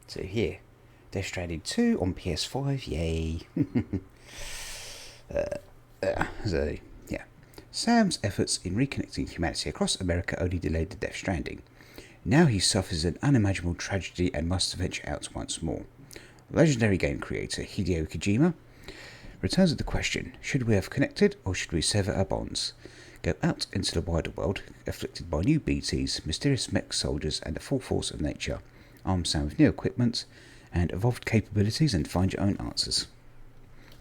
So here, Death Stranding 2 on PS5, yay. So, yeah. Sam's efforts in reconnecting humanity across America only delayed the Death Stranding. Now he suffers an unimaginable tragedy and must venture out once more. Legendary game creator Hideo Kojima returns with the question, should we have connected or should we sever our bonds? Go out into the wider world, afflicted by new BTs, mysterious mech soldiers and the full force of nature. Arm Sam with new equipment and evolved capabilities and find your own answers.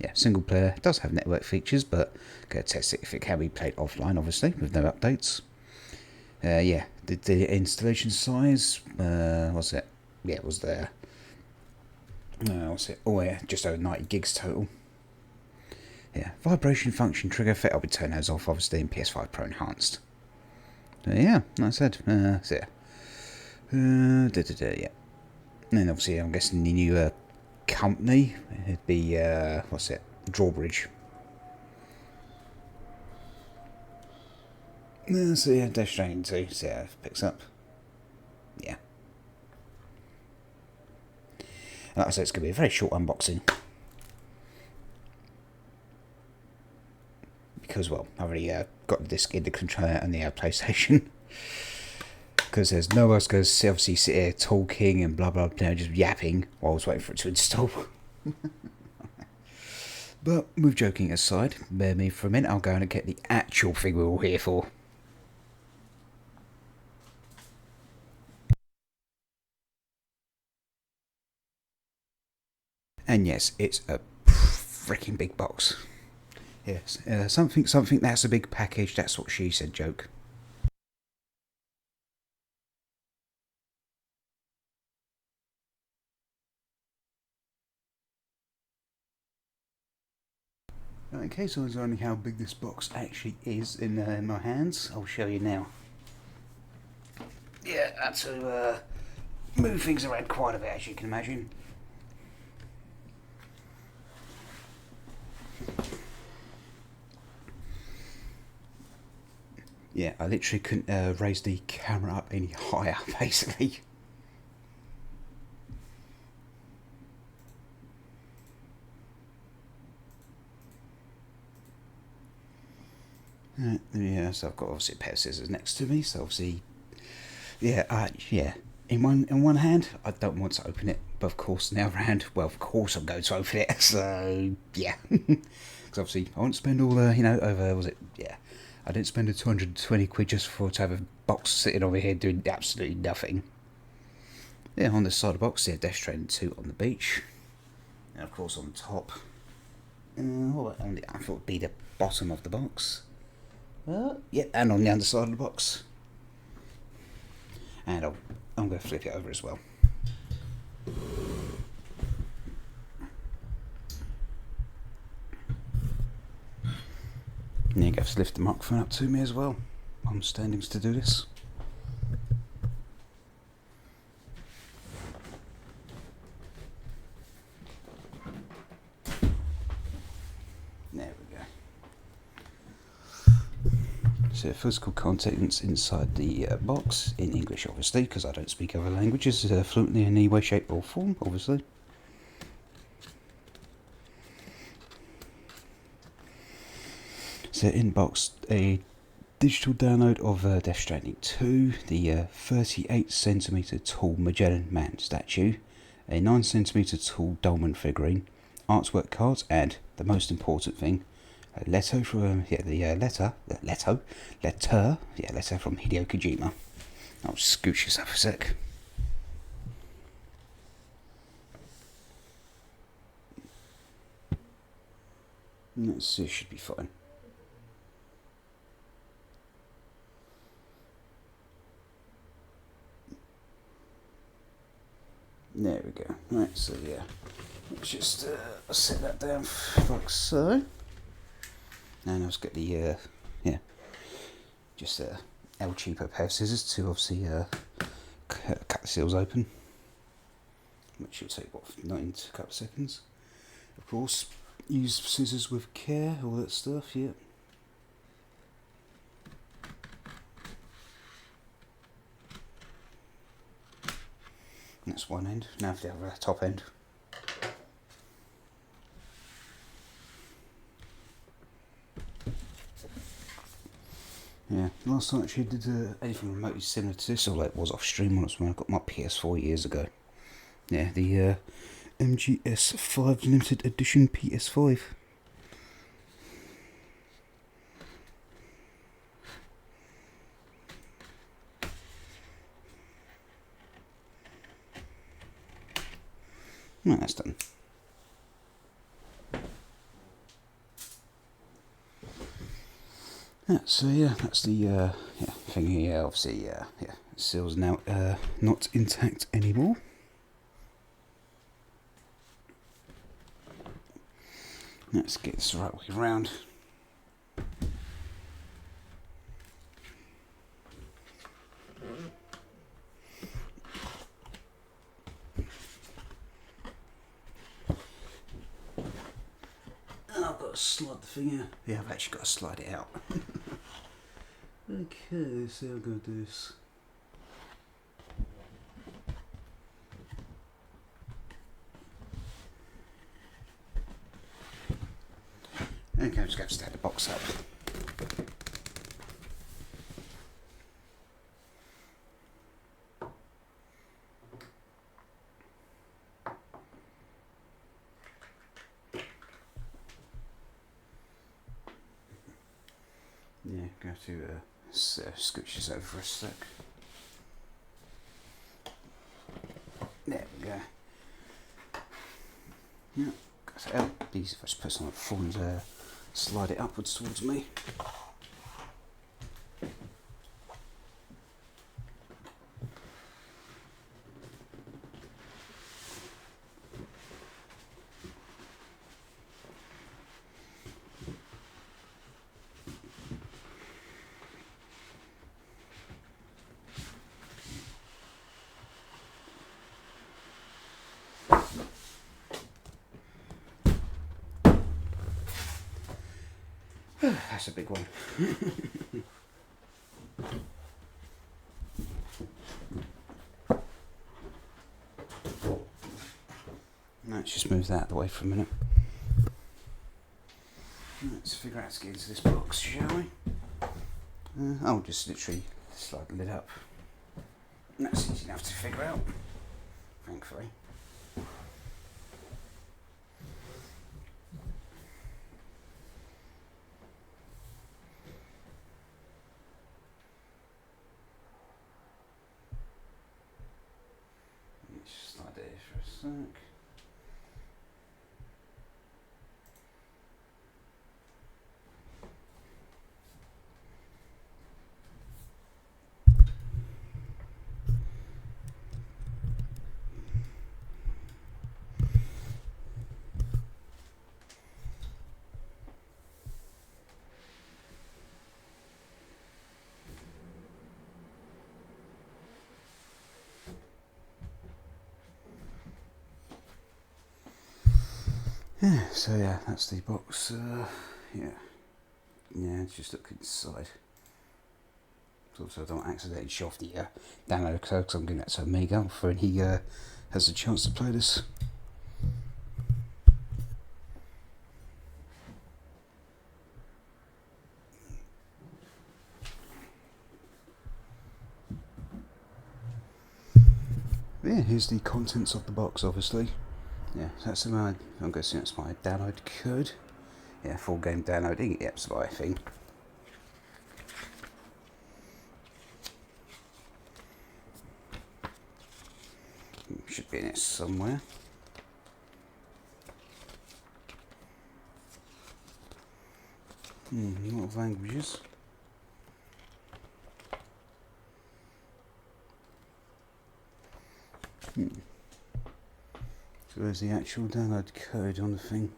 Yeah, single player does have network features, but go test it if it can be played offline, obviously, with no updates. Yeah, the installation size, what's it? Yeah, it was there. What's it? Oh yeah, just over 90 gigs total. Yeah, vibration function trigger effect, I'll be turning those off, obviously, in PS5 Pro Enhanced. Yeah, like I said, so yeah. Yeah. And obviously, I'm guessing the new company, it'd be, what's it? Drawbridge. So yeah, Death Stranding 2, so yeah, picks up. Yeah. And like I said, it's going to be a very short unboxing. Because, well, I've already got the disc in the controller and the PlayStation. Because there's no one else going to obviously sit here talking and blah blah blah, just yapping while I was waiting for it to install. But with joking aside, bear me for a minute, I'll go and get the actual thing we're all here for. And yes, it's a freaking big box. Yes, something that's a big package, that's what she said joke. In case I was wondering how big this box actually is in my hands, I'll show you now. Yeah, I had to move things around quite a bit, as you can imagine. Yeah, I literally couldn't raise the camera up any higher, basically. Yeah, so I've got obviously a pair of scissors next to me, so obviously, yeah. In one hand, I don't want to open it, but of course, in the other hand, well, of course I'm going to open it. So yeah, because obviously I won't spend all the over I didn't spend the 220 quid just for to have a box sitting over here doing absolutely nothing. Yeah, on this side of the box, yeah, Death Stranding 2 on the beach, and of course on top, I thought it would be the bottom of the box. Yeah, and on the underside of the box. And I'm going to flip it over as well. And you have to lift the microphone up to me as well. I'm standing to do this. There we go. So physical contents inside the box, in English obviously, because I don't speak other languages fluently in any way, shape or form, obviously. So in box, a digital download of Death Stranding 2, the 38cm tall Magellan Man statue, a 9cm tall Dolmen figurine, artwork cards, and the most important thing, a letter from letter from Hideo Kojima. I'll scooch this up a sec. Let's see, it should be fine. There we go. Right, so yeah, let's just set that down like so. And I'll just get the just El Cheapo pair of scissors to obviously cut the seals open, which should take not into a couple of seconds. Of course, use scissors with care, all that stuff. Yeah. That's one end. Now for the other top end. Yeah, last time I actually did anything remotely similar to this, although it was off stream when I got my PS4 years ago. Yeah, the MGS5 Limited Edition PS5. Right, that's done. Yeah, so yeah, that's the thing here. Obviously, yeah, seal's now not intact anymore. Let's get this the right way round. I've got to slide the thing out. Yeah, I've actually got to slide it out. Okay, let's see how I'm going to do this. Okay, I'm just going to stand the box up. Yeah, go to scooch this over for a sec. There we go. Yeah, got it out. Easy if I just put some on the floor and slide it upwards towards me. That's a big one. Let's just move that out of the way for a minute. Let's figure out how to get into this box, shall we? I'll just literally slide the lid up. That's easy enough to figure out, thankfully. Just slide it here for a sec. Yeah, so yeah, that's the box. Yeah, let's just look inside. So I don't accidentally show off the download code, because I'm giving that to Amigo for when he has a chance to play this. Yeah, here's the contents of the box, obviously. Yeah, so that's my, I'm guessing that's my download code. Yeah, full game downloading, yep, it's my thing. Should be in it somewhere. A lot of languages. So there's the actual download code on the thing.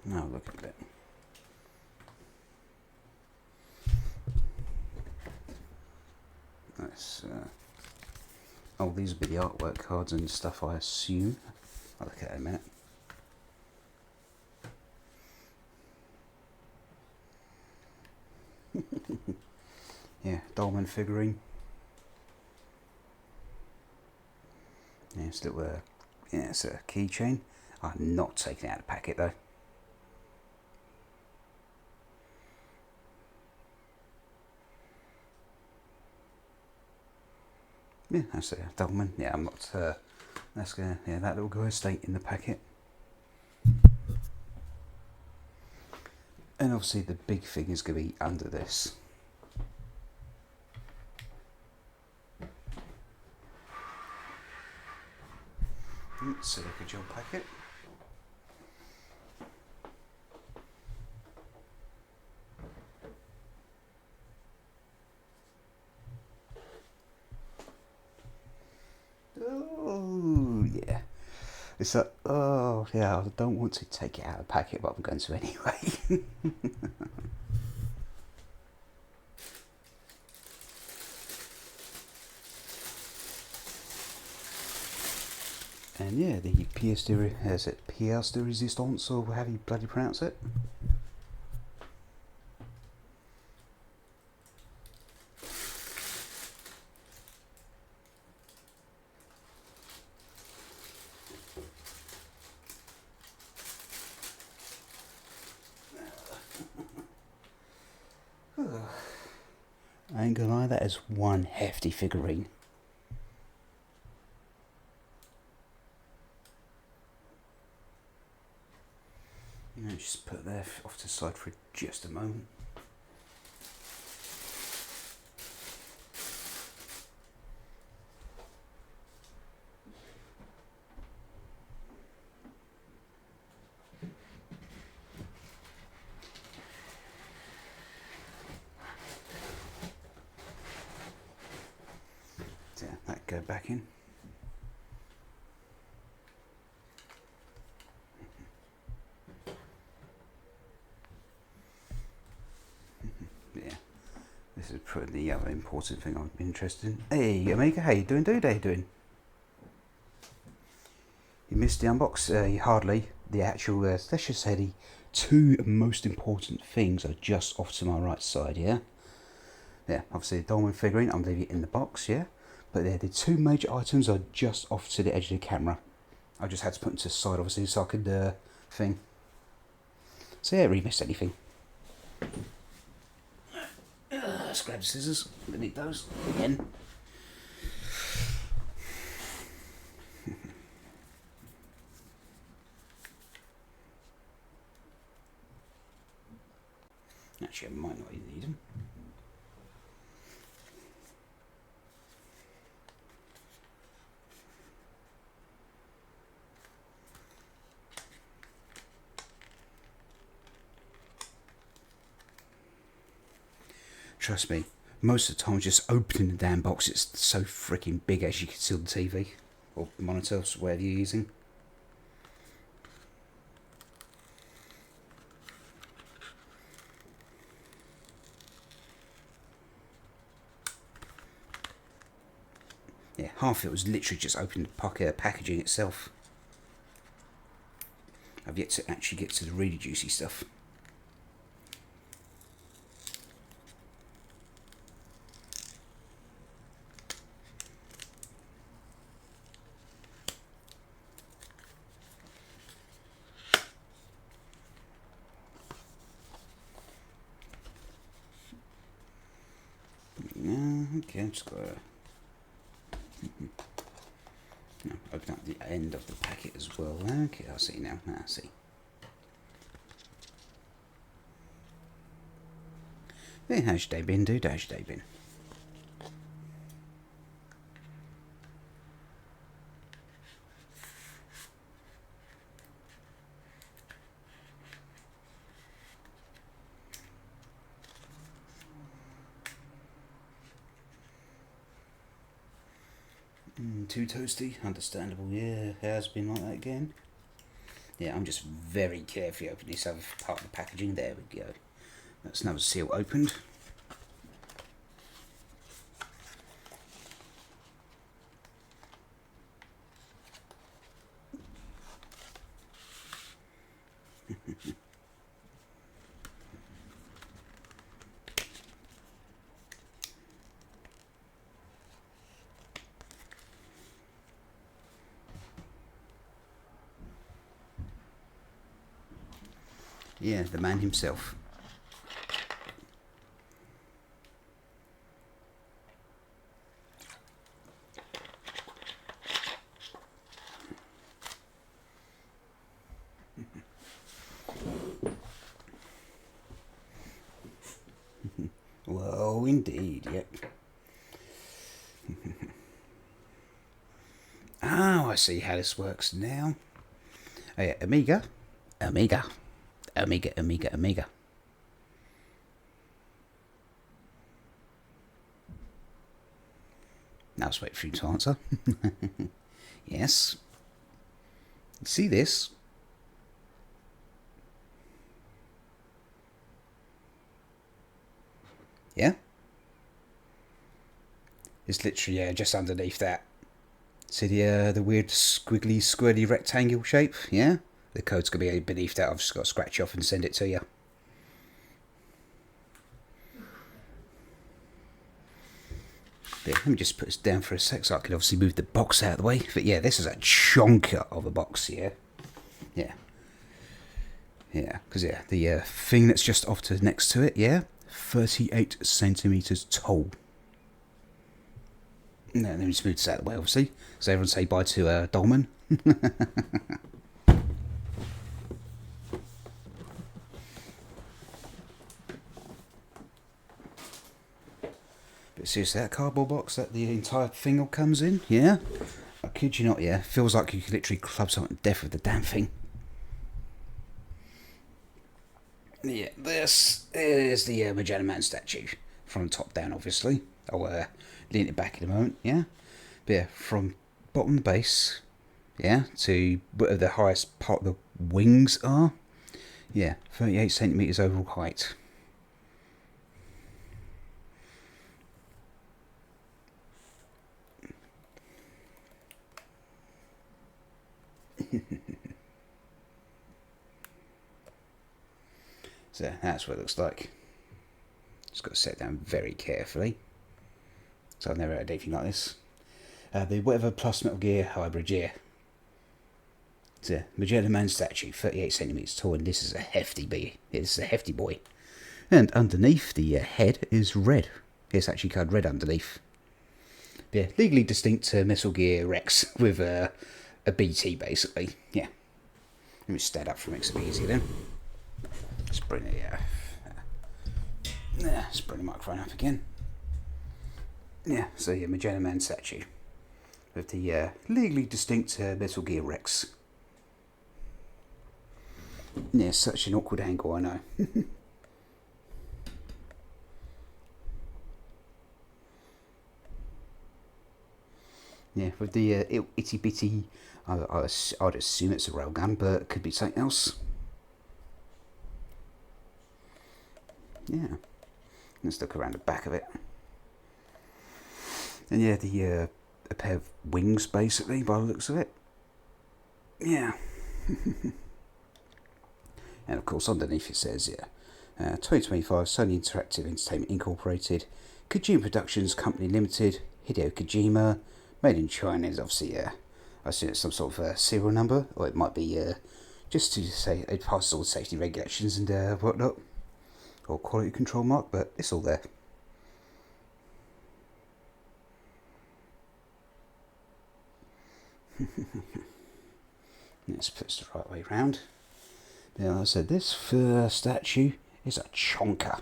Now look at that. That's oh, these will be the artwork cards and stuff, I assume. I'll look at it in a minute. Yeah, Dolman figurine. Yeah, it's a little, yeah, it's a keychain. I'm not taking it out of the packet though. Yeah, that's a Dolman. Yeah, I'm not. That's gonna. Yeah, that little guy stay in the packet. And obviously the big thing is going to be under this. Silica gel packet. Oh yeah. It's like, oh yeah, I don't want to take it out of the packet, but I'm going to anyway. And yeah, the pièce de résistance, or however you bloody pronounce it. I ain't gonna lie, that is one hefty figurine. Just put that off to the side for just a moment. So that go back in. Yeah, this is probably the other important thing I'm interested in. Hey, Omega, how you doing, dude? How you doing? You missed the unbox? Hardly. The actual, let's just say the two most important things are just off to my right side, yeah? Yeah, obviously the Dolman figurine, I'm leaving it in the box, yeah? But the two major items are just off to the edge of the camera. I just had to put them to the side, obviously, so I could, thing. So yeah, really missed anything. Let's grab the scissors. I need those again. Actually, I might not even need them. Trust me, most of the time just opening the damn box, it's so freaking big as you can see on the TV or monitor, whatever you're using. Yeah, half of it was literally just opening the packaging itself. I've yet to actually get to the really juicy stuff. Okay, I'm just gotta open up the end of the packet as well. Okay, I see now. I see. Hey, how's your day been, dude? How's your day been? Too toasty? Understandable, yeah. It has been like that again. Yeah, I'm just very carefully opening this other part of the packaging. There we go. That's another seal opened. Yeah, the man himself. Well, indeed, yep. Oh, I see how this works now. Oh yeah, Amiga. Amiga. Amiga, Amiga, Amiga. Now let's wait for you to answer. Yes. See this? Yeah? It's literally, yeah, just underneath that. See the weird squiggly, squirty rectangle shape? Yeah? The code's going to be beneath that. I've just got to scratch off and send it to you. There, let me just put this down for a sec so I can obviously move the box out of the way. But yeah, this is a chonker of a box here. Yeah. Yeah, because yeah, the thing that's just off to next to it, yeah, 38 centimetres tall. No, let me just move this out of the way, obviously. So everyone say bye to Dolman. But seriously, that cardboard box that the entire thing all comes in, yeah? I kid you not, yeah. Feels like you could literally club someone to death with the damn thing. Yeah, this is the Magellan Man statue. From the top down, obviously. I'll lean it back in a moment, yeah? But yeah, from bottom base, yeah, to where the highest part of the wings are, yeah, 38 centimetres overall height. So that's what it looks like. Just got to set it down very carefully. So I've never had anything like this. The whatever plus Metal Gear hybrid, yeah. It's a Magellan Man statue, 38 centimetres tall, and this is a hefty bee. It's a hefty boy. And underneath the head is red. It's actually coloured red underneath. Yeah, legally distinct Metal Gear Rex with a BT basically. Yeah. Let me stand up for it, makes it easier then. Let's bring it, let's bring the microphone up again. Yeah, so yeah, Magellan Man statue with the legally distinct Metal Gear Rex. Yeah, such an awkward angle, I know. Yeah, with the itty bitty, I'd assume it's a railgun, but it could be something else. Yeah, let's look around the back of it. And yeah, the a pair of wings basically by the looks of it. Yeah. And of course underneath it says, yeah, 2025 Sony Interactive Entertainment Incorporated, Kojima Productions Company Limited, Hideo Kojima, made in China. Is obviously, I assume it's some sort of serial number, or it might be just to say it passes all the safety regulations and whatnot, or quality control mark, but it's all there. Let's put this the right way round. Now, like I said, this statue is a chonker.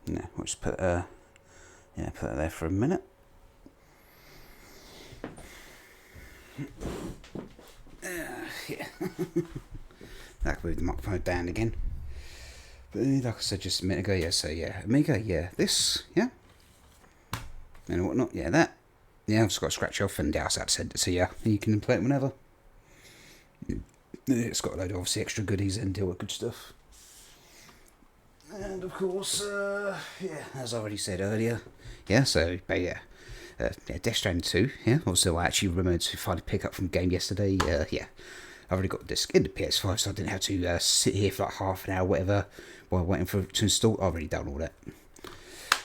Yeah, we'll just put put it there for a minute. Yeah. I can move the microphone down again. But like I said just a minute ago, yeah, so yeah, Amiga, yeah, this, yeah. And whatnot, yeah, that. Yeah, I've just got to scratch off and I'll send it to you. You can play it whenever. It's got a load of obviously extra goodies and all that good stuff. And of course, yeah, as I already said earlier, yeah, so, but yeah, Death Stranding 2, yeah, also I actually remembered to finally pick up from game yesterday, yeah, I've already got the disc in the PS5, so I didn't have to sit here for like half an hour, whatever, while waiting for it to install. I've already done all that.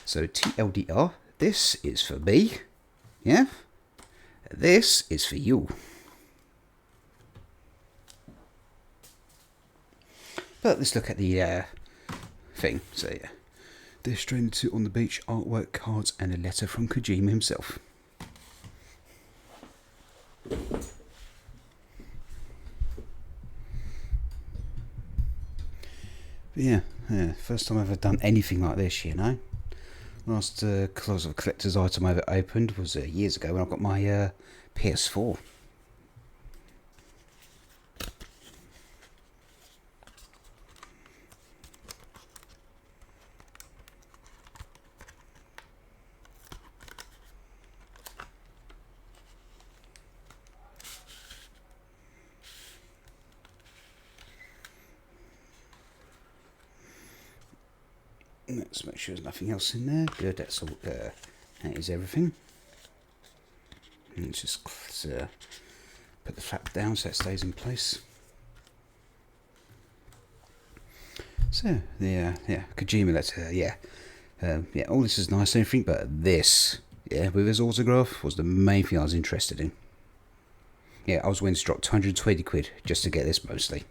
So, TLDR, this is for me, yeah, this is for you. But let's look at the thing. So yeah, Death Stranding 2 on the beach, artwork, cards, and a letter from Kojima himself. Yeah, first time I've ever done anything like this, you know. Last close of collector's item I ever opened was years ago when I got my PS4. Let's make sure there's nothing else in there. Good, that's all. That is everything. And just put the flap down so it stays in place. So yeah, Kojima letter, yeah, all this is nice and everything, but this, with his autograph, was the main thing I was interested in. Yeah, I was willing to drop 220 quid just to get this mostly.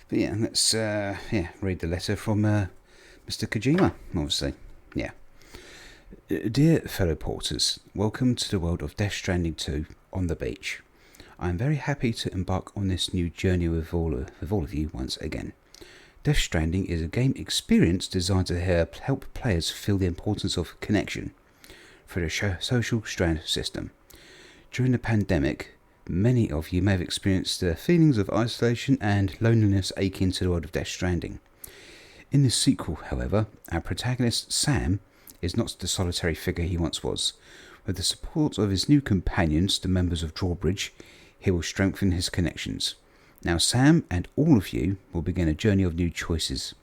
But yeah, let's read the letter from Mr. Kojima, obviously. Yeah. Dear fellow porters, welcome to the world of Death Stranding 2 on the beach. I am very happy to embark on this new journey with all of you once again. Death Stranding is a game experience designed to help players feel the importance of connection through the social strand system. During the pandemic, many of you may have experienced the feelings of isolation and loneliness akin to the world of Death Stranding. In the sequel, however, our protagonist Sam is not the solitary figure he once was. With the support of his new companions, the members of Drawbridge, he will strengthen his connections. Now Sam and all of you will begin a journey of new choices.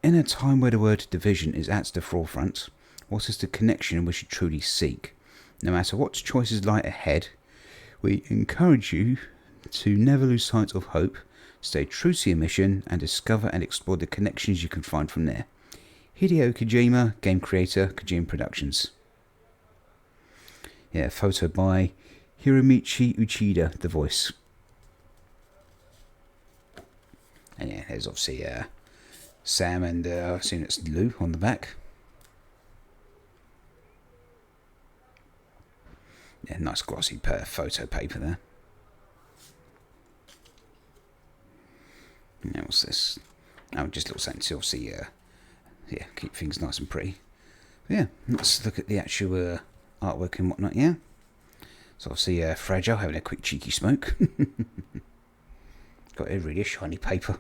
In a time where the word division is at the forefront, what is the connection we should truly seek? No matter what choices lie ahead, we encourage you to never lose sight of hope, stay true to your mission, and discover and explore the connections you can find from there. Hideo Kojima, game creator, Kojima Productions. Yeah, photo by Hiromichi Uchida, the voice. And yeah, there's obviously Sam and I assume it's Lou on the back. Yeah, nice glossy photo paper there. Now what's this? Oh, just a little something to obviously keep things nice and pretty. But yeah, let's look at the actual artwork and whatnot, yeah. So obviously Fragile having a quick cheeky smoke. Got a really shiny paper.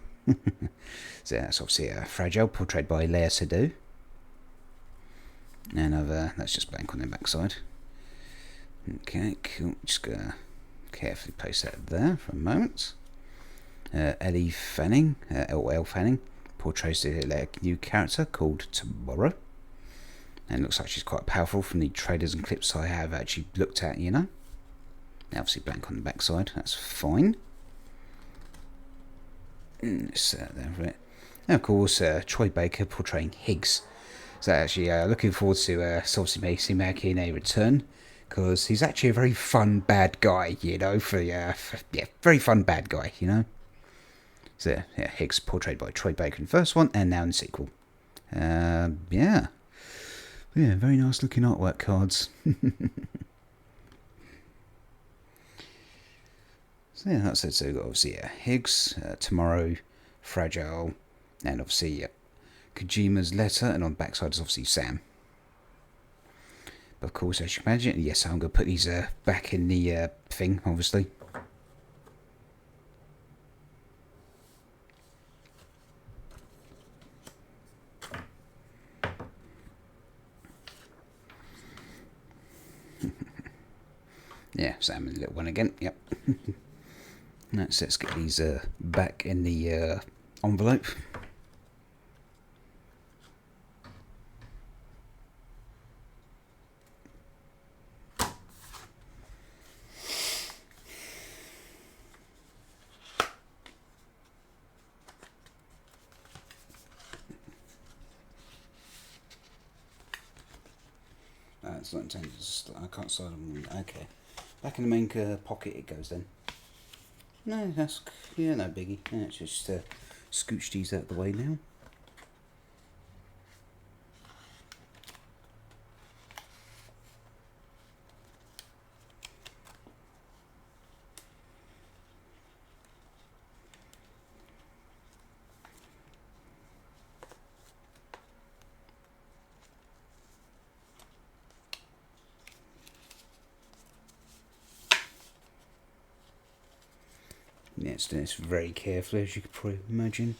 So that's obviously Fragile, portrayed by Lea Seydoux. And that's just blank on the backside. Okay, cool. Just gonna carefully place that there for a moment. Ellie Fanning, Elle Fanning, portrays a new character called Tomorrow. And looks like she's quite powerful from the trailers and clips I have actually looked at, you know. Obviously blank on the backside, that's fine. Just there for it. And of course, Troy Baker portraying Higgs. So actually looking forward to obviously making a return, because he's actually a very fun bad guy, you know, very fun bad guy, you know. So yeah, Higgs portrayed by Troy Baker in the first one, and now in the sequel. Yeah, very nice looking artwork cards. So yeah, that's it. So we've got obviously Higgs, Tomorrow, Fragile, and obviously Kojima's letter, and on the backside is obviously Sam. But of course, as you can imagine, yes, I'm going to put these back in the thing, obviously. Yeah, Sam and the little one again, yep. Let's get these back in the envelope. It's not intended to I can't slide them. Okay. Back in the main pocket it goes then. No, that's, yeah, no biggie. Yeah, it's just scooch these out of the way now. Yeah, it's doing this very carefully, as you could probably imagine.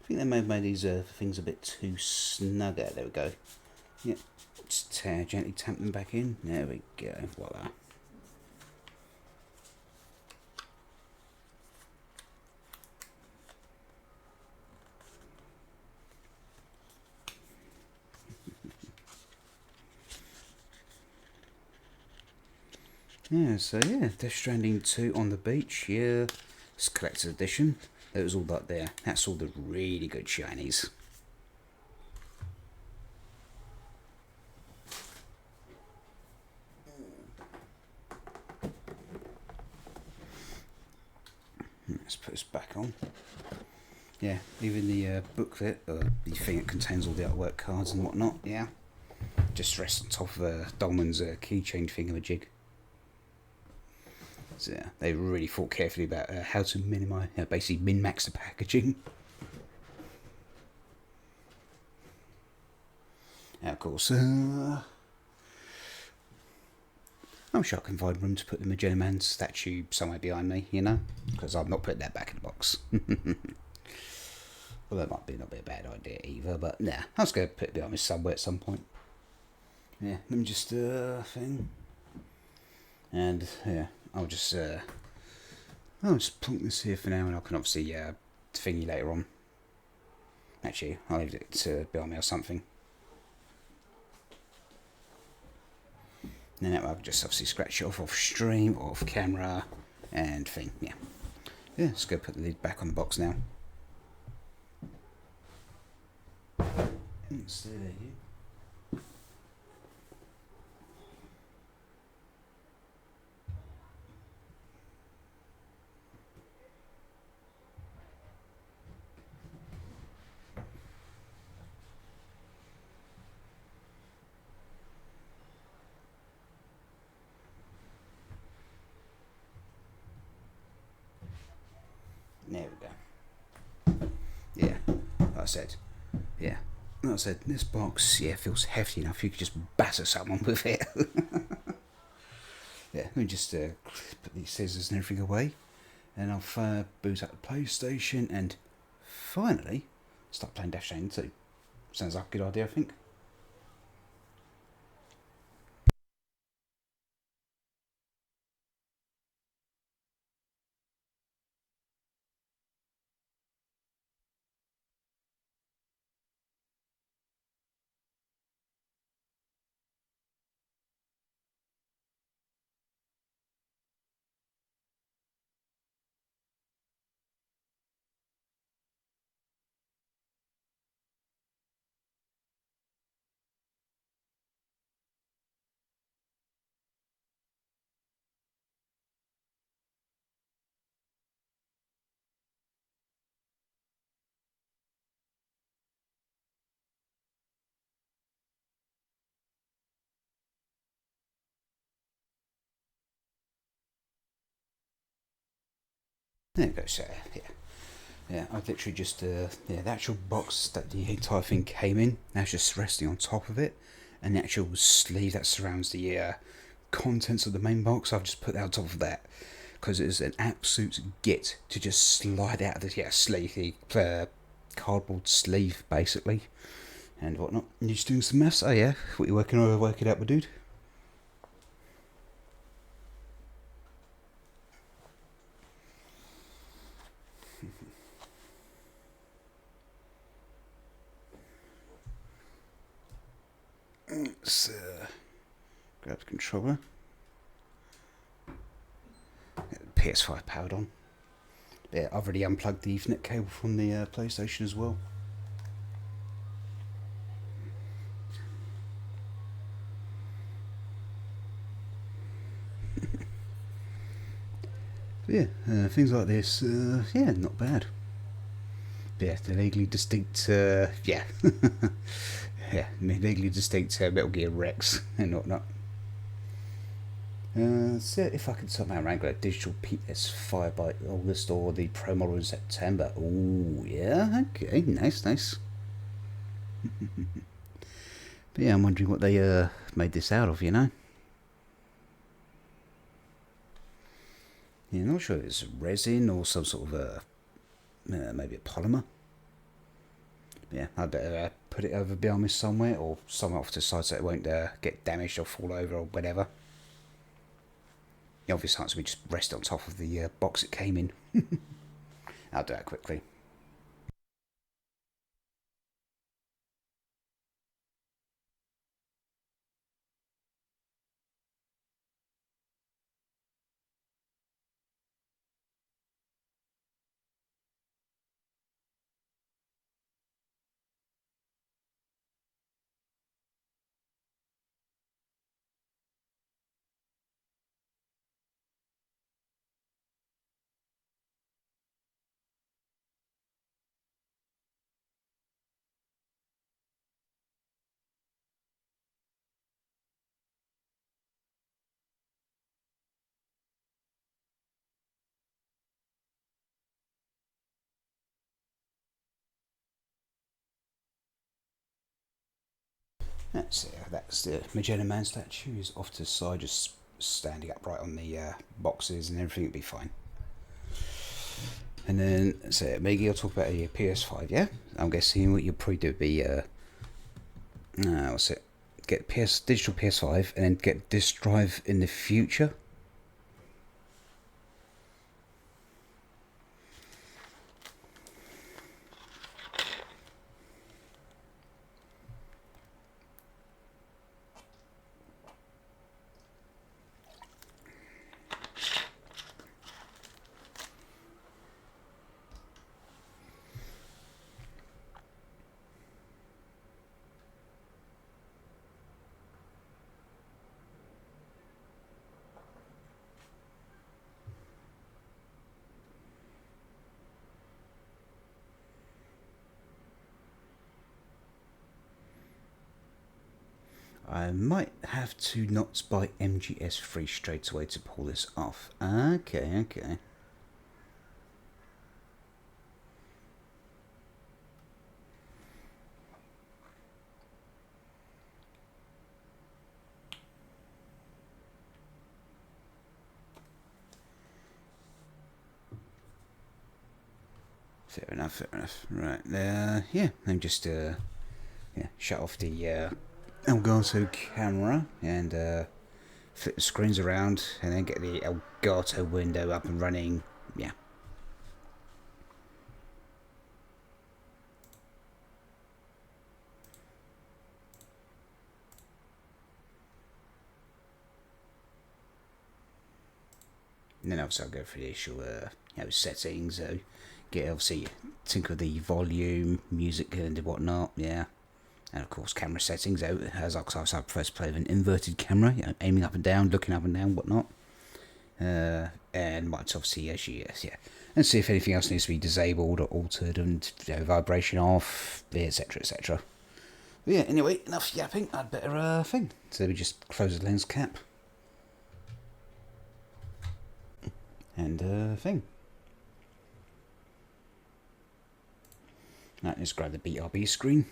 I think they may have made these things a bit too snug out. There we go. Yeah, just gently tamp them back in. There we go. Voila. Yeah, so yeah, Death Stranding 2 on the beach. Yeah, it's collector's edition. It was all up there. That's all the really good shinies. Let's put this back on. Yeah, even the booklet, the thing that contains all the artwork cards and whatnot, yeah, just rests on top of Dolman's keychain thingamajig. So yeah, they really thought carefully about how to minimise, basically min-max the packaging. Now, of course, I'm sure I can find room to put the Magenta Man statue somewhere behind me, you know, because I'm not putting that back in the box. Well, that might not be a bad idea either, but nah, I was going to put it behind me somewhere at some point. Yeah, let me just thing, and yeah, I'll just plonk this here for now, and I can obviously thingy later on. Actually, I'll leave it to behind me or something. And then I'll just obviously scratch it off stream, off camera, and thing. Yeah, yeah. Let's go put the lid back on the box now. Stay there, you. There we go. Yeah, like I said, yeah. Like I said, this box, yeah, feels hefty enough. You could just batter someone with it. Yeah, let me just put these scissors and everything away, and I'll boot up the PlayStation and finally start playing Death Stranding 2. Sounds like a good idea, I think. There we go, so yeah. Yeah, I've literally just, the actual box that the entire thing came in, that's just resting on top of it, and the actual sleeve that surrounds the contents of the main box, I've just put that on top of that, because it's an absolute git to just slide out of the sleeve, the cardboard sleeve, basically, and whatnot. And you're just doing some maths? Oh yeah, what you working on? Work it out, my dude? Let's grab the controller. PS5 powered on. Yeah, I've already unplugged the Ethernet cable from the PlayStation as well. Yeah, things like this, yeah, not bad. Yeah, the legally distinct, yeah, yeah, legally distinct Metal Gear Rex and whatnot. So if I could somehow wrangle a digital PS5 by August or the Pro model in September. Oh, yeah, okay, nice, nice. But yeah, I'm wondering what they made this out of, you know? Yeah, not sure if it's resin or some sort of maybe a polymer. Yeah, I'd better put it over behind me somewhere or somewhere off to the side so it won't get damaged or fall over or whatever. The obvious answer would be just rest on top of the box it came in. I'll do that quickly. That's it. That's the Magenta Man statue is off to the side, just standing upright on the boxes and everything. It'll be fine. And then, so maybe I'll talk about a PS5. Yeah, I'm guessing what you'll probably do would be what's it? Get digital PS5 and then get disk drive in the future. I might have to not buy MGS3 straight away to pull this off. Okay, okay. Fair enough, fair enough. Right, yeah, I'm just, yeah, shut off the Elgato camera and flip the screens around and then get the Elgato window up and running. Yeah. And then obviously I'll go through the issue, settings, get obviously tinker with the volume, music and whatnot, yeah. And of course camera settings, as I prefer to play with an inverted camera, you know, aiming up and down, looking up and down, whatnot. And might obviously, yeah. And see if anything else needs to be disabled or altered and vibration off, etc, etc. But yeah, anyway, enough yapping, I'd better thing. So we just close the lens cap. And thing. Right, let's grab the BRB screen.